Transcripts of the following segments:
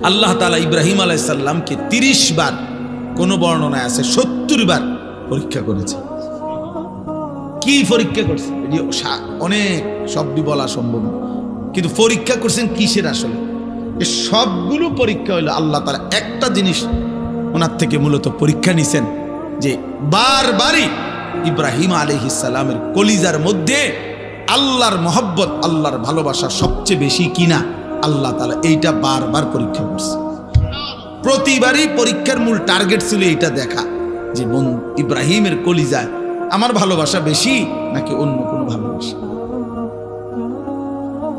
আল্লাহ তাআলা ইব্রাহিম আলাইহিস সালামকে 30 বার, কোন বর্ণনায় আছে 70 বার পরীক্ষা করেছে। কি পরীক্ষা করছে এটি অনেক শব্দ বলা সম্ভব না, কিন্তু পরীক্ষা করছেন কিসের? আসলে এই সবগুলো পরীক্ষা হলো আল্লাহ তাআলা একটা জিনিস ওনার থেকে মূলত পরীক্ষা নিছেন, যে বারবারই ইব্রাহিম আলাইহিস সালামের কলিজার মধ্যে আল্লাহর মহব্বত, আল্লাহর ভালোবাসা সবচেয়ে বেশি কিনা আল্লাহ তাআলা এইটা বারবার পরীক্ষা করছে। প্রতিবারই পরীক্ষার মূল টার্গেট ছিল এইটা দেখা, যে ইব্রাহিমের কলিজায় আমার ভালোবাসা বেশি নাকি অন্য কোনো ভালোবাসা।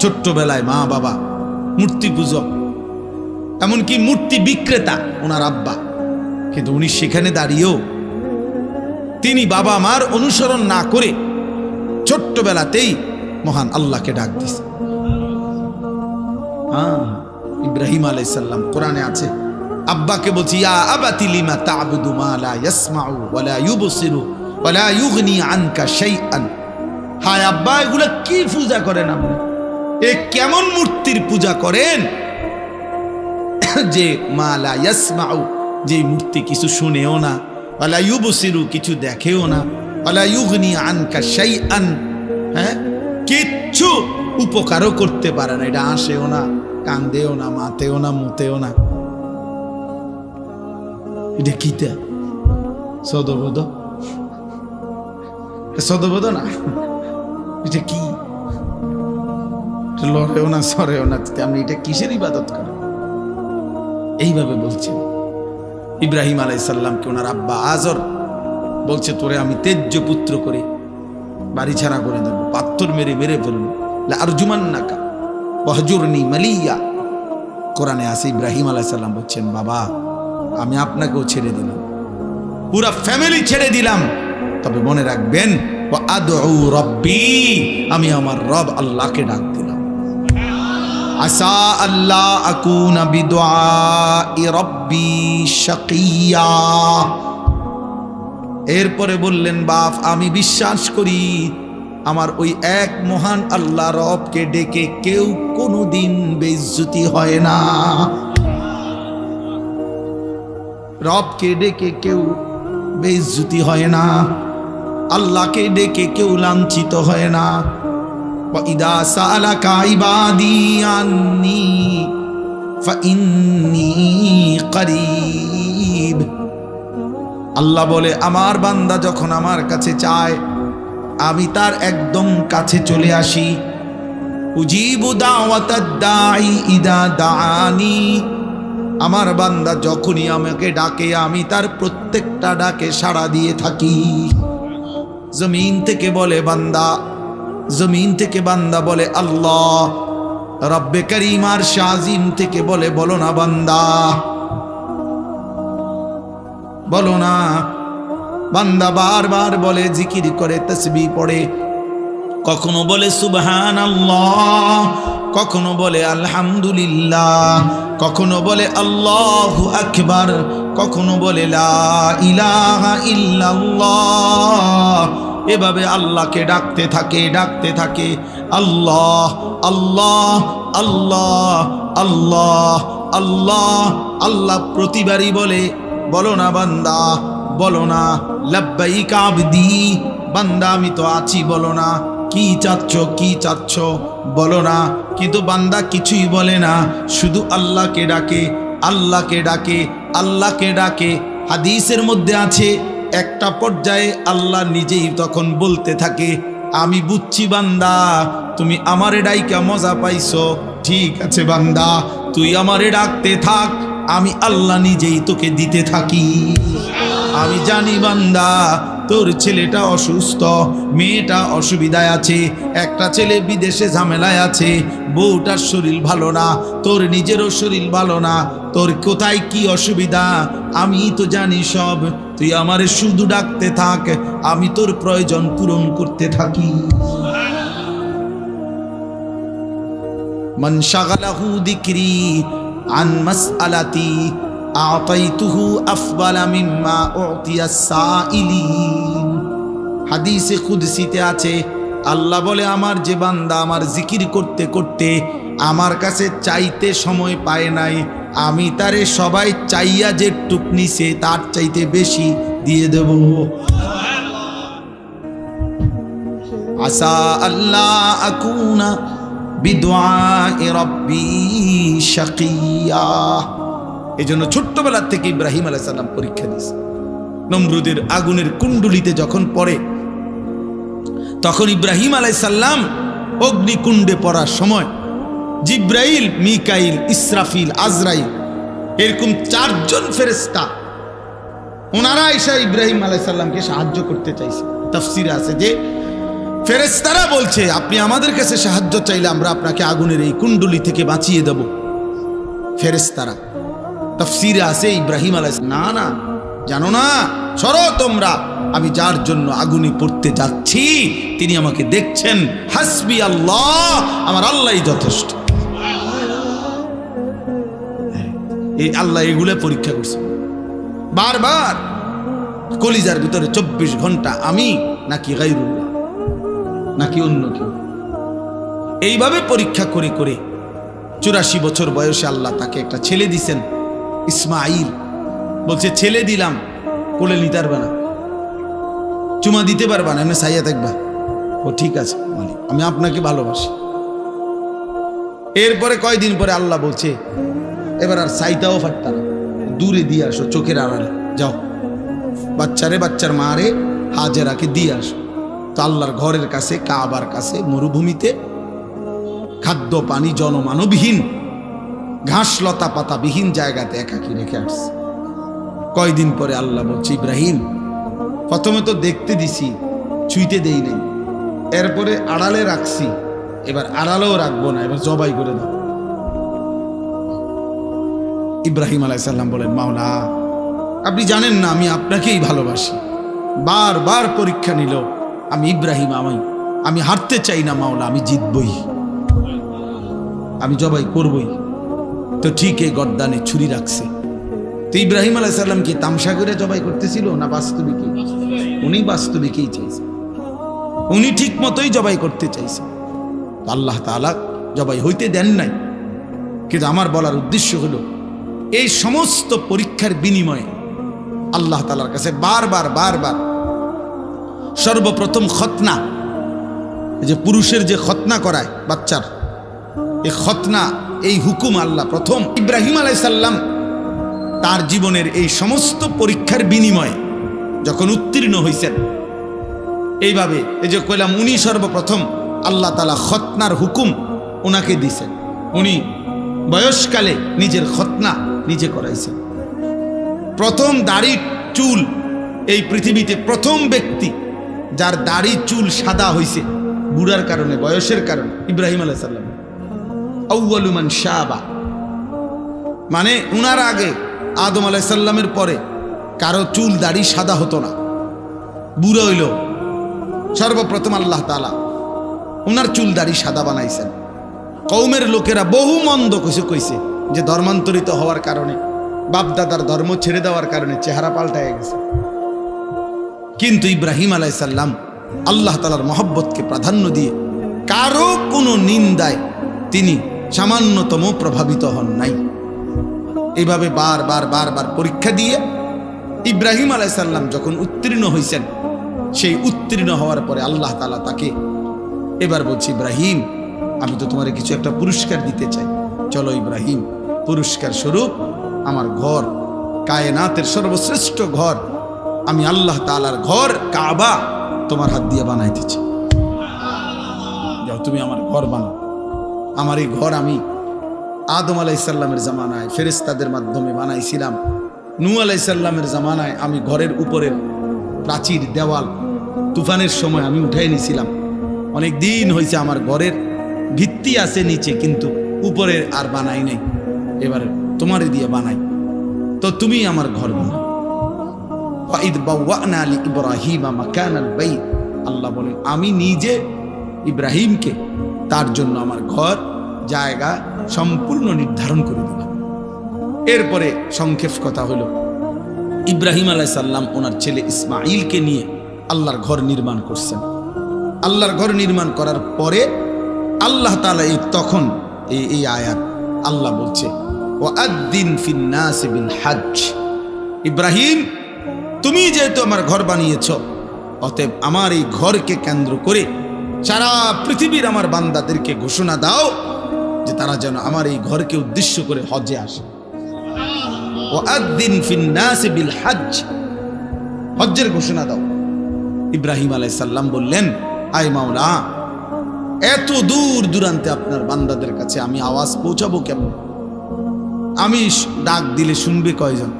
ছোট্টবেলায় মা বাবা মূর্তি পূজক, এমনকি মূর্তি বিক্রেতা ওনার আব্বা, কিন্তু উনি সেখানে দাঁড়িয়েও তিনি বাবা মার অনুসরণ না করে ছোট্টবেলাতেই মহান আল্লাহকে ডাক দিছে। ইব্রাহিম আলাইহিস সালাম কোরআনে আছে, আব্বাকে বলছি, ইয়া আবাতি লিমা তা'বুদু মা লা ইয়াসমাউ ওয়া লা ইউবসিরু ওয়া লা ইউগনি আনকা শাইআন। হায় আব্বা, এগুলা কি পূজা করেন আপনি? এ কেমন মূর্তির পূজা করেন যে মা লা ইয়াসমাউ, যে মূর্তি কিছু শুনেও না, ওয়া লা ইউবসিরু কিছু দেখেও না, ওয়া লা ইউগনি আনকা শাইআন, হ্যাঁ, কিচ্ছু উপকারও করতে পারে না। এটা আসেও না, কান্দেও না, মাতেও না, মুতেও না। এটা কিতা? সদবোধ? সদবোধ না, এটা কি? লড়েও না, সরেও না, আপনি এটা কিসের ইবাদত করেন? এইভাবে বলছেন ইব্রাহিম আলাইহিস সালামকে ওনার আব্বা আজর বলছে, তোরে আমি তেজ্য পুত্র করে বাড়ি ছাড়া করে দেব, পাথর মেরে মেরে ফেলবো, লা আরজুমান্নাকা ওয়াহজুরনি মালিয়া। কোরআনে আছে ইব্রাহিম আলাইহিস সালাম বলছেন, বাবা আমি আপনাকেও ছেড়ে দিলাম, পুরা ফ্যামিলি ছেড়ে দিলাম, তবে মনে রাখবেন ওয়া আদউ রাব্বি, আমি আমার রব আল্লাহকে ডাক দিলাম। আসা আল্লাহ আকুনা বিদুআই রাব্বি শাকিয়া। এরপরে বললেন, বাপ আমি বিশ্বাস করি আমার ওই এক মহান আল্লাহ রবকে ডেকে কেউ কোনোদিন বেইজ্জতি হয় না। রবকে ডেকে কেউ বেইজ্জতি হয় না, আল্লাহকে ডেকে কেউ লাঞ্ছিত হয় না। ওয়াইদা সালাকা ইবাদি আন্নী ফাইন্নী করিব। আল্লাহ বলে, আমার বান্দা যখন আমার কাছে চায় আমি তার একদম কাছে চলে আসি। উজিবু দাওয়াতাদ দাঈ ইদা দাআনি। আমার বান্দা যখনই আমাকে ডাকে আমি তার প্রত্যেকটা ডাকে সাড়া দিয়ে থাকি। জমিন থেকে বলে বান্দা, জমিন থেকে বান্দা বলে আল্লাহ, রব্বে করিম আর শাজিম থেকে বলে বলো না বান্দা, বলো না। বান্দা বারবার বলে, জিকির করে, তাসবিহ পড়ে, কখনো বলে সুবহানাল্লাহ, কখনো বলে আলহামদুলিল্লাহ, কখনো বলে আল্লাহু আকবার, কখনো বলে লা ইলাহা ইল্লাল্লাহ। এভাবে আল্লাহকে ডাকতে থাকে, ডাকতে থাকে। আল্লাহ আল্লাহ আল্লাহ আল্লাহ আল্লাহ আল্লাহ। প্রতিবারই বলে, বলো না বান্দা, বলো না লাব্বাইকা আবদি, বান্দা আমি তো আছি, বলো না কি চাচ্ছ, কি চাচ্ছ, বলো না। কিন্তু বান্দা কিছুই বলে না, শুধু আল্লাহকে ডাকে, আল্লাহকে ডাকে, আল্লাহকে ডাকে। হাদিসের মধ্যে আছে, একটা পর্যায়ে আল্লাহ নিজেই তখন বলতে থাকে, আমি বুঝছি বান্দা তুমি আমারে ডাইকা মজা পাইছো, ঠিক আছে বান্দা তুই আমারে ডাকতে থাক, আমি আল্লাহ নিজেই তোকে দিতে থাকি। আমি জানি বান্দা তোর ছেলেটা অসুস্থ, মেয়েটা অসুবিধায় আছে, একটা ছেলে বিদেশে ঝামেলায় আছে, বউটার শরীর ভালো না, তোর নিজেরও শরীর ভালো না, তোর কোথায় কি অসুবিধা আমি তো জানি সব, তুই আমারে শুধু ডাকতে থাক, আমি তোর প্রয়োজন পূরণ করতে থাকি। মান শাগালাহু যিকরি আন মাসআলাতি আতাইতুহু আফদালা মিম্মা উতিয়াস সাইলিন। হাদিসে কুদসিতে আছে, আল্লাহ বলে, আমার যে বান্দা আমার জিকির করতে করতে আমার কাছে চাইতে সময় পায় নাই, আমি তারে সবাই চাইয়া যে টুক নিছে তার চাইতে বেশি দিয়ে দেব। আসা আল্লাহ আকুনা বিদুআই রাব্বি শাকিয়া। এজন্য ছোট্টবেলা থেকে ইব্রাহিম আলাইহিস সালাম পরীক্ষা দিয়েছে। নমরুদের আগুনের কুণ্ডুলিতে যখন পড়ে, তখন ইব্রাহিম আলাইহিস সালাম অগ্নিকুণ্ডে পড়ার সময় জিব্রাইল, মিকাইল, ইসরাফিল, আজরাইল এরকম 4 জন ফেরেশতা ওনারা এসে ইব্রাহিম আলাইহিস সালামকে সাহায্য করতে চাইছে। তাফসিরে আছে যে ফেরেশতারা বলছে আপনি আমাদের কাছে সাহায্য চাইলে আমরা আপনাকে আগুনের এই কুণ্ডুলি থেকে বাঁচিয়ে দেব। ফেরেশতারা তাফসিরে আছে ইব্রাহিম আলাইহিস না না জানো না, সরো তোমরা, আমি যার জন্য আগুনে পড়তে যাচ্ছি তিনি আমাকে দেখছেন। হাসবি আল্লাহ, আমার আল্লাহই যথেষ্ট। এই আল্লাহ এগুলো পরীক্ষা করছে বারবার কলিজার ভিতরে 24 ঘন্টা আমি নাকি গায়রুল্লাহ নাকি অন্য কেউ। এইভাবে পরীক্ষা করে করে 84 বছর বয়সে আল্লাহ তাকে একটা ছেলে দিছেন, ইসমাইল। বলছে ছেলে দিলাম, কোলে নিতে পারবে না, চুমা দিতে পারবা না, এমনি সাইয়া থাকবা। ও ঠিক আছে মালিক, আমি আপনাকে ভালোবাসি। এরপরে কয়দিন পরে আল্লাহ বলছে এবার আর সাইতাও পারতা না, দূরে দিয়ে আসো, চোখের আড়ালে যাও, বাচ্চার মারে হাজেরাকে দিয়ে আসো। তো আল্লাহর ঘরের কাছে, কাবার কাছে, মরুভূমিতে, খাদ্য পানি জনমানবহীন, ঘাস লতা পাতা বিহীন জায়গাতে একাকি রেখে আসছে। কয়দিন পরে আল্লাহ বলছে ইব্রাহিম, প্রথমে তো দেখতে দিছি, ছুঁইতে দেই নাই, এরপরে আড়ালে রাখছি, এবার আড়ালেও রাখবো না, এবার জবাই করে দাও। ইব্রাহিম আলাইহিস সালাম বলেন মাওলা আপনি জানেন না আমি আপনাকেই ভালোবাসি। বারবার পরীক্ষা নিল, আমি ইব্রাহিম, আমি হারতে চাই না মাওলা, আমি জিতবই, আমি জবাই করবই। তো ঠিক এই গর্দানে ছুরি রাখছে। তো ইব্রাহিম আলাইহিস সালাম কি তামসা করে জবাই করতেছিল না বাস্তবিকই? উনি বাস্তবিকই চাইছে, উনি ঠিক মতোই জবাই করতে চাইছে। আল্লাহ তাআলা জবাই হইতে দেন নাই। কিন্তু আমার বলার উদ্দেশ্য হলো এই সমস্ত পরীক্ষার বিনিময়ে আল্লাহ তাআলার কাছে বারবার সর্বপ্রথম খতনা, এই যে পুরুষের যে খতনা করায় বাচ্চার, এই খতনা, এই হুকুম আল্লাহ প্রথম ইব্রাহিম আলাইহিস সালাম তার জীবনের এই সমস্ত পরীক্ষার বিনিময়ে যখন উত্তীর্ণ হয়েছেন, এইভাবে এই যে কইলাম উনি সর্বপ্রথম আল্লাহ তাআলা খতনার হুকুম ওনাকে দিয়েছেন। উনি বয়সকালে নিজের খতনা নিজে করাইছেন। প্রথম দাড়ি চুল, এই পৃথিবীতে প্রথম ব্যক্তি যার দাড়ি চুল সাদা হয়েছে বুড়ার কারণে, বয়সের কারণে, ইব্রাহিম আলাইহিস সালাম। আউয়ালু মান শাবা, মানে উনার আগে আদম আলাইহিস সালামের পরে কারো চুল দাড়ি সাদা হতো না, বুড়া হইল সর্বপ্রথম আল্লাহ তাআলা উনার চুল দাড়ি সাদা বানাইছেন। কওমের লোকেরা বহু মন্দ কিছু কইছে যে ধর্মান্তরিত হওয়ার কারণে, বাপদাদার ধর্ম ছেড়ে দেওয়ার কারণে চেহারা পাল্টায় গেছে। কিন্তু ইব্রাহিম আলাইহিস সালাম আল্লাহ তাআলার মহব্বতকে প্রাধান্য দিয়ে কারো কোনো নিন্দায় তিনি সামান্যতম প্রভাবিত হন নাই। এইভাবে বারবার পরীক্ষা দিয়ে ইব্রাহিম আলাইহিস সালাম যখন উত্তীর্ণ হয়েছেন, সেই উত্তীর্ণ হওয়ার পরে আল্লাহ তাআলা তাকে এবার বলছি ইব্রাহিম আমি তো তোমার কিছু একটা পুরস্কার দিতে চাই, চলো ইব্রাহিম, পুরস্কার স্বরূপ আমার ঘর, কায়নাতের সর্বশ্রেষ্ঠ ঘর, আমি আল্লাহ তাআলার ঘর কাবা তোমার হাত দিয়ে বানাইতেছি, যাও তুমি আমার ঘর বানাও। আমার এই ঘর আমি আদম আলাইহিস সালামের জামানায় ফেরেশতাদের মাধ্যমে বানাইছিলাম, নূহ আলাইহিস সালামের জামানায় আমি ঘরের উপরের প্রাচীর দেওয়াল তুফানের সময় আমি উঠাই নিয়েছিলাম। অনেক দিন হয়েছে আমার ঘরের ভিত্তি আছে নিচে, কিন্তু উপরে আর বানাই নাই, এবারে তোমারে দিয়ে বানাই, তো তুমি আমার ঘর বানাও। ফাইদ বাওয়ানা লি ইব্রাহিমা মাকানাল বাইত, আল্লাহ বলেন আমি নিজে ইব্রাহিমকে তার জন্য আমার ঘর জায়গা সম্পূর্ণ নির্ধারণ করে দিলাম। এরপরে সংক্ষেপ কথা হলো ইব্রাহিম আলাইহিস সালাম ওনার ছেলে ইসমাঈলকে নিয়ে আল্লাহর ঘর নির্মাণ করছেন। আল্লাহর ঘর নির্মাণ করার পরে আল্লাহ তাআলা তখন এই আয়াত আল্লাহ বলছে ওয়াদ্দিন ফিন নাস বিল হজ। ইব্রাহিম, তুমি যেহেতু আমার ঘর বানিয়েছ, অতএব আমার এই ঘরকে কেন্দ্র করে সারা পৃথিবীর আমার বান্দাদেরকে ঘোষণা দাও যে তারা যেন আমার এই ঘরকে উদ্দেশ্য করে হজে আসে। ওয়াদ্দিন ফিন নাস বিল হজ, হজ্জের ঘোষণা দাও। ইব্রাহিম আলাইহিস সালাম বললেন, আয় মাওলা, এত দূর দূরান্তে আপনার বান্দাদের কাছে আমি আওয়াজ পৌঁছাবো কেমন? আমি ডাক দিলে শুনবে কয়জন?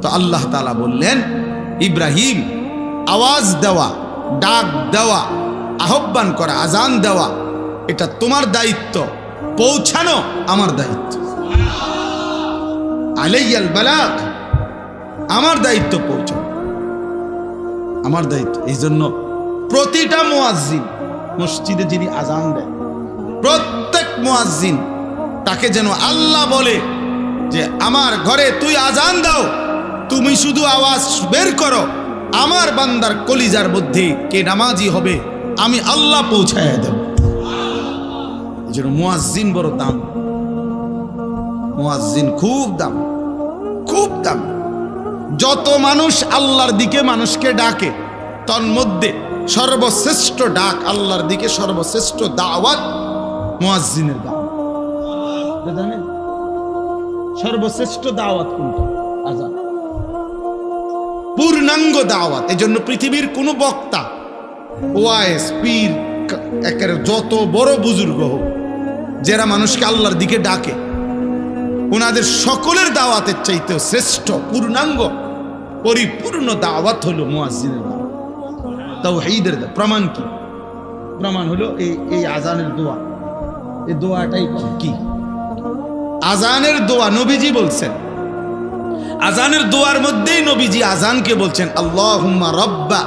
তো আল্লাহ তাআলা বললেন, ইব্রাহিম, আওয়াজ দেওয়া, ডাক দেওয়া, আহ্বান করা, আজান দেওয়া এটা তোমার দায়িত্ব, পৌঁছানো আমার দায়িত্ব। আলাইয়াল বালাগ, আমার দায়িত্ব পৌঁছানো, আমার দায়িত্ব। এই জন্য প্রতিটা মুয়াজ্জিন, মসজিদে যিনি আজান দেয়, প্রত্যেক মুয়াজ্জিন তাকে যেন আল্লাহ বলে যে আমার ঘরে তুই আজান দাও, তুমি শুধু আওয়াজ বের করো, আমার বান্দার কলিজার মধ্যে কে নামাজি হবে আমি আল্লাহ পৌঁছায় দেব। এই জন্য মুয়াজ্জিন বড় দাম, মুয়াজ্জিন খুব দাম, খুব দাম। যত মানুষ আল্লাহর দিকে মানুষকে ডাকে, তন্মধ্যে সর্বশ্রেষ্ঠ ডাক আল্লাহর দিকে, সর্বশ্রেষ্ঠ দাওয়াত মুয়াজ্জিনের দাওয়াত। জানেন সর্বশ্রেষ্ঠ দাওয়াত কোনটা? আজান, পূর্ণাঙ্গ দাওয়াত। এজন্য পৃথিবীর কোন বক্তা, ওয়াইস, পীর, একের যত বড় বুজুর্গ হোক, যারা মানুষকে আল্লাহর দিকে ডাকে, ওনাদের সকলের দাওয়াতের চাইতে শ্রেষ্ঠ, পূর্ণাঙ্গ, পরিপূর্ণ দাওয়াত হলো মুয়াজ্জিনের দাওয়াত, তাওহীদের দাওয়াত। প্রমাণ কি? প্রমাণ হলো এই আজানের দোয়া। এই দোয়াটাই কি? আজানের দোয়া নবীজি বলছেন, আজানের দোয়ার মধ্যেই নবীজি আজানকে বলছেন, আল্লাহুম্মা রাব্বা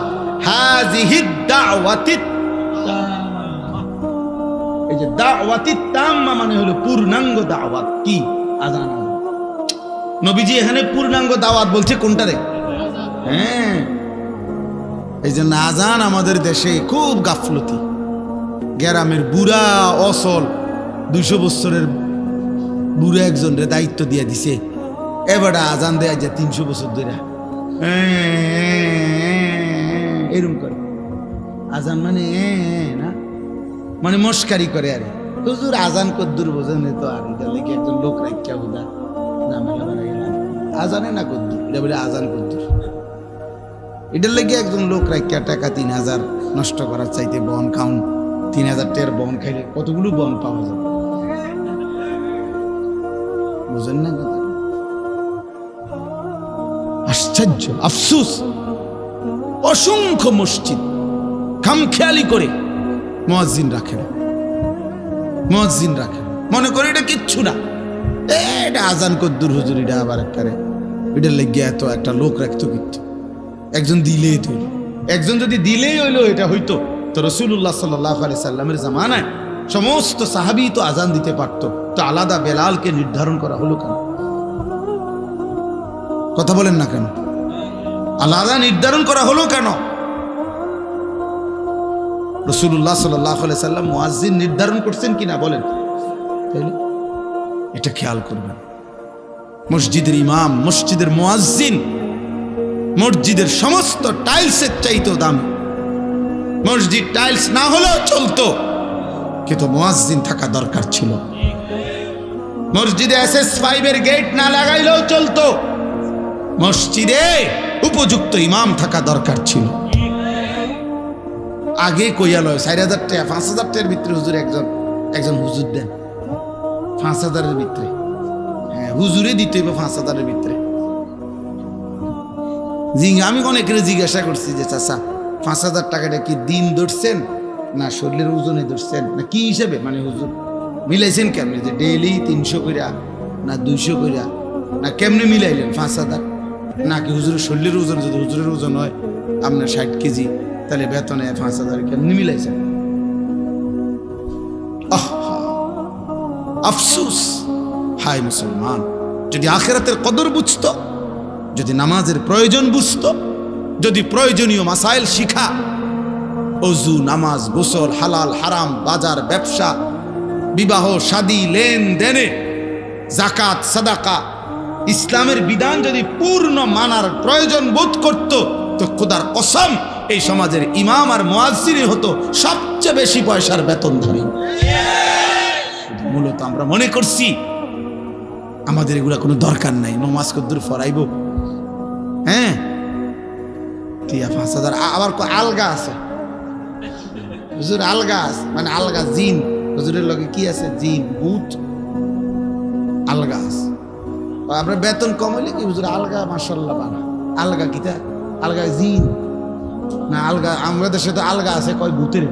হাযিহিদ দাওয়াতিত তাম্মা। এই যে দাওয়াতিত তাম্মা মানে হলো পূর্ণাঙ্গ দাওয়াত। কি? আজান। নবীজি এখানে পূর্ণাঙ্গ দাওয়াত বলছে কোনটা রে? হ্যাঁ, এই জন্য আজান আমাদের দেশে খুব গাফলতি। গ্রামের বুড়া অসল 200 বছরের বুড়া একজন রে দায়িত্ব দিয়ে দিছে, এবার আজান দেয়া যায় 300 বছর ধরে এরকম করে। আজান মানে না, মানে মস্কারি করে। আরে হুজুর আজান কদ্দুর বোঝেন তো, আর এটা লেগে একজন লোক রাখিয়া হুদা ঝামেলা বানাই গেলাম। আজানে না কদ্দুর, এটা বলে আজান কদ্দুর। এটার লেগে একজন লোক রাখিয়া টাকা 3000 নষ্ট করার চাইতে বন খাউন, 3000 টাকার বন খাইলে কতগুলো বন পাওয়া যাবে, বুঝেন না কথা? আশ্চর্য, আফসোস, অসংখ্য মসজিদ খামখেয়ালি করে মুয়াজ্জিন রাখেন, মুয়াজ্জিন রাখেন, মনে করে এটা কিচ্ছু না, এটা আজান কদ্দুর হুজুর, এটা আবার একবারে এটার লেগে এত একটা লোক রাখতো। কিন্তু একজন দিলেই তো, একজন যদি দিলেই হইলো এটা হইতো, তো রাসূলুল্লাহ সাল্লাল্লাহু আলাইহি সাল্লামের জামানায় সমস্ত সাহাবী তো আজান দিতে পারতো, তো আলাদা বেলালকে নির্ধারণ করা হলো কেন? কথা বলেন না কেন? আলাদা নির্ধারণ করা হলো কেন? রাসূলুল্লাহ সাল্লাল্লাহু আলাইহি সাল্লাম মুয়াজ্জিন নির্ধারণ করছেন কিনা বলেন? তাইলে এটা খেয়াল করবেন। মসজিদের ইমাম, মসজিদের মুয়াজ্জিন মসজিদের সমস্ত টাইলসের চাইতেও দামি। মসজিদ টাইলস না হলেও চলতো, কিন্তু মুয়াজ্জিন থাকা দরকার ছিল। মসজিদে SS5 এর গেট না লাগাইলেও চলতো, মসজিদে উপযুক্ত ইমাম থাকা দরকার ছিল। আগে কইয়া লয় 4000 টাকা 5000 টাকার ভিতরে হুজুর একজন হুজুর দেন, 5000-এর ভিতরে। হ্যাঁ, হুজুরে দিতে হবে 5000-এর ভিতরে। আমি অনেকের জিজ্ঞাসা করছি যে চাচা 5000 টাকাটা কি দিন ধরছেন না শরীরের ওজনে ধরছেন না কি হিসেবে, মানে হুজুর মিলাইছেন কেমনে, যে ডেইলি 300 কইরা না 200 কইরা না কেমনে মিলাইলেন 5000? নাকি হুজুরের শরীরের ওজন, যদি হুজুরের ওজন হয় আপনার 60 কেজি, তাহলে বেতনে 5000 কেমনে মিলাইছেন? আফসোস, হায় মুসলমান, যদি আখিরাতের কদর বুঝতো, যদি নামাজের প্রয়োজন বুঝতো, যদি প্রয়োজনীয় মাসাইল শিখা, ওযু, নামাজ, গোসল, হালাল হারাম, বাজার, ব্যবসা, বিবাহ, শাদী, লেনদেনে জাকাত, সাদাকা, ইসলামের বিধান যদি পূর্ণ মানার প্রয়োজন বোধ করত, তো খোদার কসম এই সমাজের ইমাম আর মুয়াজ্জিনই হতো সবচেয়ে বেশি পয়সার বেতনধারী। মূলত আমরা মনে করছি আমাদের এগুলা কোনো দরকার নাই, নমাজ কদ্দুর ফরাইব, হ্যাঁ টিয়া 5,000, আবার আলগা আছে হুজুর, আলগা আছে মানে আলগা জিন, হুজুরের লগে কি আছে, জিন ভূত আলগা আছে। আপনার বেতন কম হইলে কি হুজুর আলগা মাশাআল্লাহ বানা, আলগা কিতা, আলগা জিন না, আলগা আমাদের দেশে তো আলগা আছে কয় ভূতের,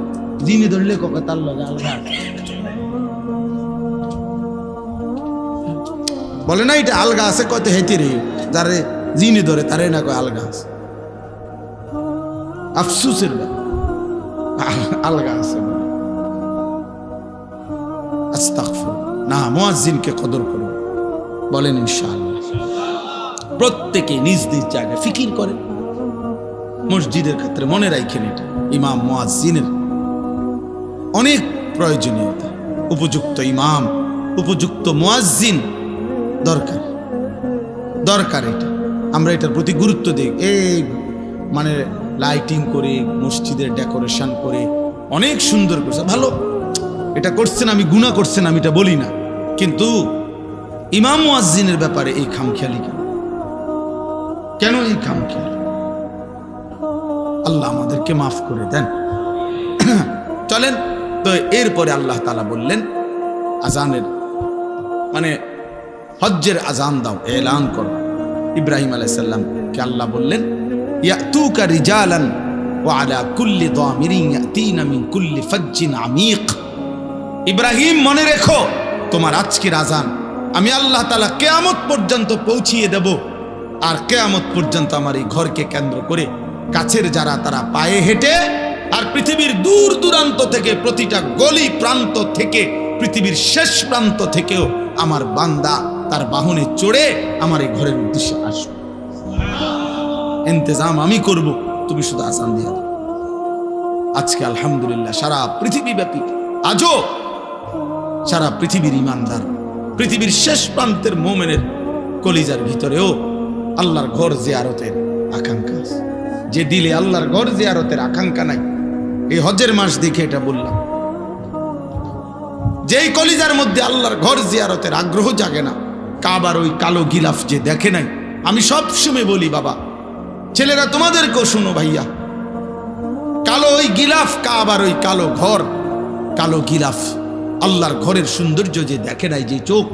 জিনে ধরলে কয় তার লগে আলগা আছে। বলে না এটা আলগা আছে কত হেঁটে রে, যারে জিনে ধরে তারে না কয় আলগা আছে। আফসুসের আলগা আছে না, মুয়াজ্জিনকে কদর করো বলেন ইনশাআল্লাহ। প্রত্যেকে নিজ নিজ জায়গায় ফিকির করে, মসজিদের ক্ষেত্রে মনে রাখেন এটা ইমাম মুয়াজ্জিনের অনেক প্রয়োজনীয়তা। উপযুক্ত ইমাম, উপযুক্ত মুয়াজ্জিন দরকার দরকার, এটা আমরা এটার প্রতি গুরুত্ব দিই। এই মানে লাইটিং করে মসজিদের ডেকোরেশন করে অনেক সুন্দর করছে, ভালো, এটা করছেন, আমি গুনাহ করছেন আমি এটা বলি না, কিন্তু ইমাম মুয়াজ্জিনের ব্যাপারে এই খামখেয়ালি কেন এই খামখেয়ালি? আল্লাহ আমাদেরকে মাফ করে দেন। চলেন তো এরপরে আল্লাহ তাআলা বললেন আজানের মানে হজ্জের আজান দাও, এলান করো। ইব্রাহিম আলাইহিস সালামকে আল্লাহ বললেন ইয়াতুকা রিজালান ওয়া আলা কুল্লি দামিরিন ইয়াতিনা মিন কুল্লি ফাজ্জিন আমিক। ইব্রাহিম মনে রেখো, তোমার আজকের আজান আমি আল্লাহ তাআলা কিয়ামত পর্যন্ত পৌঁছিয়ে দেব, আর কিয়ামত পর্যন্ত আমার এই ঘরকে কেন্দ্র করে কাছের যারা তারা পায়ে হেঁটে, আর পৃথিবীর দূর দূরান্ত থেকে, প্রতিটা গলি প্রান্ত থেকে, পৃথিবীর শেষ প্রান্ত থেকেও আমার বান্দা তার বাহনে চড়ে আমার এই ঘরের উদ্দেশ্যে আসবে। ইন্তজাম আমি করব, তুমি শুধু আজান দিয়ে দাও। আজকে আলহামদুলিল্লাহ সারা পৃথিবী ব্যাপী, আজও সারা পৃথিবীর ইমানদার, পৃথিবীর শেষ প্রান্তের মোমেনের কলিজার ভিতরেও আল্লাহর ঘর জিয়ারতের আকাঙ্ক্ষা আছে। যে দিলে আল্লাহর ঘর জিয়ারতের আকাঙ্ক্ষা নাই, এই হজ্জের মাস দেখে এটা বললাম, যেই কলিজার মধ্যে আল্লাহর ঘর জিয়ারতের আগ্রহ জাগে না, কাবার ওই কালো গিলাফ যে দেখে নাই। আমি সব সময় বলি বাবা, ছেলেরা তোমাদেরকেও শুনো ভাইয়া, কালো ওই গিলাফ, কাবার ওই কালো ঘর, কালো গিলাফ, আল্লাহর ঘরের সৌন্দর্য যে দেখে নাই, যে চোখ,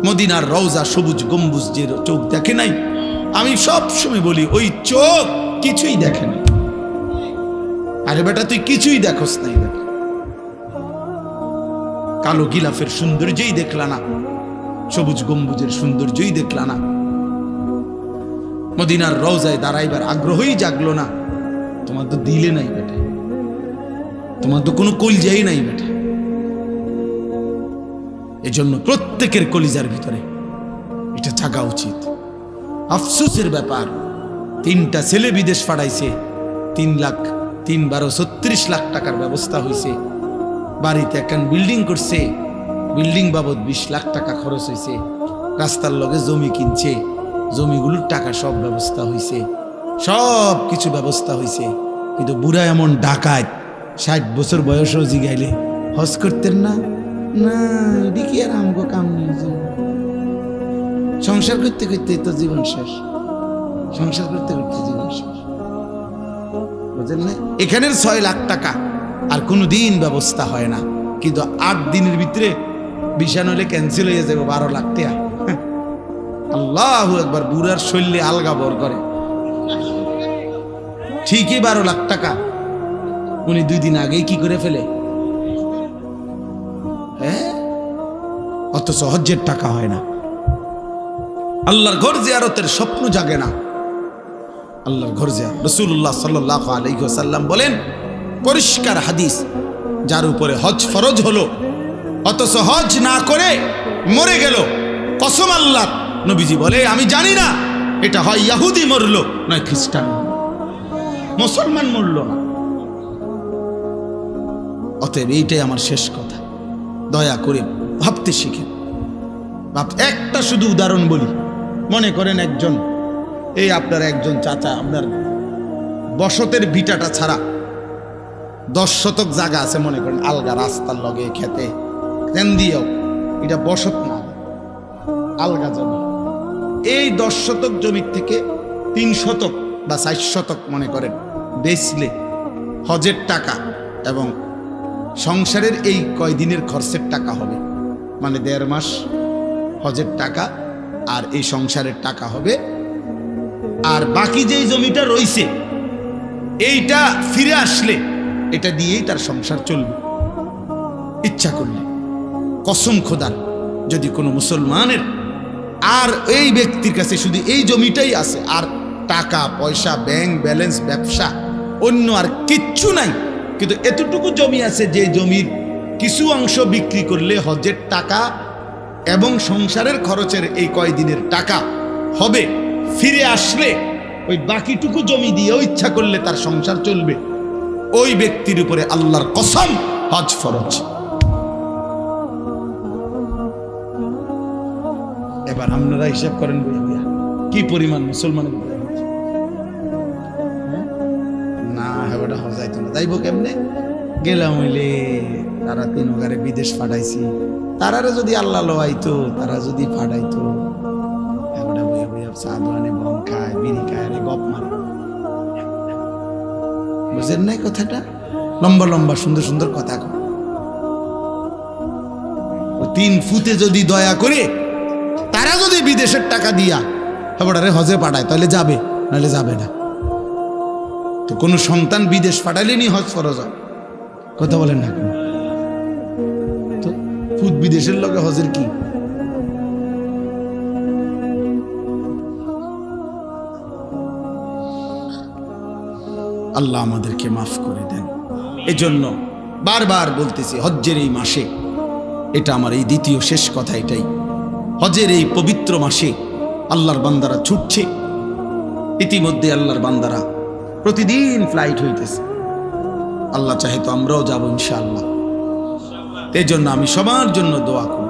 মদিনার রওজা সবুজ গম্বুজ যে চোখ দেখে নাই, আমি সব সময় বলি ওই চোখ কিছুই দেখে নাই। আরে বেটা তুই কিছুই দেখোস নাই বেটা, কালো গিলাফের সৌন্দর্যই দেখলা না, সবুজ গম্বুজের সৌন্দর্যই দেখলা না, মদিনার রওজায় দাঁড়াইবার আগ্রহই জাগলো না, তোমার তো দিলে নাই বেটা, তোমার তো কোনো কলজাই নাই বেটা। এজন্য প্রত্যেকের কলিজার ভিতরে এটা জাগা উচিত। আফসোসের ব্যাপার, 3টা ছেলে বিদেশ পাঠাইছে, 3 লাখ টাকার ব্যবস্থা হয়েছে, বাড়িতে একখান বিল্ডিং করছে, বিল্ডিং বাবদ 20 লাখ টাকা খরচ হয়েছে, রাস্তার লগে জমি কিনছে, জমিগুলোর টাকা সব ব্যবস্থা হয়েছে, সব কিছু ব্যবস্থা হয়েছে, কিন্তু বুড়া এমন ডাকাত, 60 বছর বয়সও জিগাইলে হজ করতেন না, না দেখি আর আমগো কাম নেই, সংসার করতে করতে তো জীবন শেষ, সংসার করতে করতে জীবন শেষ, বুঝলেন না? এখানের 6 লাখ টাকা আর কোনো দিন ব্যবস্থা হয় না, কিন্তু 8 দিনের ভিতরে ভিসা নইলে ক্যান্সেল হয়ে যাবে 12 লাখ টাকা। আল্লাহু আকবার, বুড়ার শৈলী আলগা বর করে, ঠিকই 12 লাখ টাকা উনি 2 দিন আগেই কি করে ফেলে, হ্যাঁ, অথচ হজ্জের টাকা হয় না, আল্লাহর ঘর জিয়ারতের স্বপ্ন জাগে না। আল্লাহর ঘর জিয়ারত, রাসূলুল্লাহ সাল্লাল্লাহু আলাইহি ওয়াসাল্লাম বলেন, পরিষ্কার হাদিস, যার উপরে হজ ফরজ হলো অথচ হজ না করে মরে গেল, কসম আল্লাহ, নবীজি বলে আমি জানি না এটা হয় ইহুদি মরলো নয় খ্রিস্টান, মুসলমান মরলো না। অতএব এইটাই আমার শেষ কথা, দয়া করে ভাবতে শিখেন, একটা শুধু উদাহরণ বলি, মনে করেন একজন, এই আপনার একজন চাচা, আপনার বসতের ভিটাটা ছাড়া 10 শতক জায়গা আছে, মনে করেন আলগা রাস্তার লগে খেতে কেন দিয়েও, এটা বসত না, আলগা জমি। এই 10 শতক জমির থেকে 3 শতক বা 4 শতক মনে করেন বেচলে হজের টাকা এবং সংসারের এই কয়দিনের খরচের টাকা হবে, মানে 1.5 মাস হজের টাকা আর এই সংসারের টাকা হবে। আর বাকি যেই জমিটা রইছে এইটা ফিরে আসলে এটা দিয়েই তার সংসার চলবে ইচ্ছা করলে। কসম খোদার, যদি কোনো মুসলমানের আর এই ব্যক্তির কাছে শুধু এই জমিটাই আছে, আর টাকা পয়সা, ব্যাংক ব্যালেন্স, ব্যবসা, অন্য আর কিচ্ছু নাই, কিন্তু এতটুকু জমি আছে যে জমির কিছু অংশ বিক্রি করলে হজের টাকা এবং সংসারের খরচের এই কয়দিনের টাকা হবে, ফিরে আসলে ওই বাকিটুকু জমি দিয়েও ইচ্ছা করলে তার সংসার চলবে, ওই ব্যক্তির উপরে আল্লাহর কসম হজ ফরজ। এবার আপনারা হিসাব করেন ভাইয়া কি পরিমাণ মুসলমানের না হেবাটা হজাইতো না, যাইব কেমনে? গেলাম হইলে তারা 3 ওগারে বিদেশ পাঠাইছি, তারারে যদি আল্লাহ লোয়াইতো, তারা যদি পাঠাইতো, হেবাটা বইয়া বইয়া চা দোকানে বন খায়, বিড়ি খায়, গপ মারে। বুঝেন নাই কথাটা? লম্বা লম্বা সুন্দর সুন্দর কথা কয়। 3 ফুটে যদি দয়া করে তারা যদি বিদেশের টাকা দিয়া হেবাটারে হজে পাঠায় তাহলে যাবে, নাহলে যাবে না। তো কোনো সন্তান বিদেশ পাঠাইলেনি হজ ফরজ হয়? কথা বলেন না কেন? তো ফুট বিদেশের লগে হজের কি? আল্লাহ আমাদেরকে মাফ করে দেন। এজন্য বারবার বলতেছি, হজ্জের এই মাসে, এটা আমার এই দ্বিতীয় শেষ কথা এটাই, হজের এই পবিত্র মাসে আল্লাহর বান্দারা ছুটছে। ইতিমধ্যে আল্লাহর বান্দারা প্রতিদিন ফ্লাইট হইতেছে, আল্লাহ চাহে তো আমরাও যাবো ইনশাআল্লাহ। এই জন্য আমি সবার জন্য দোয়া করি।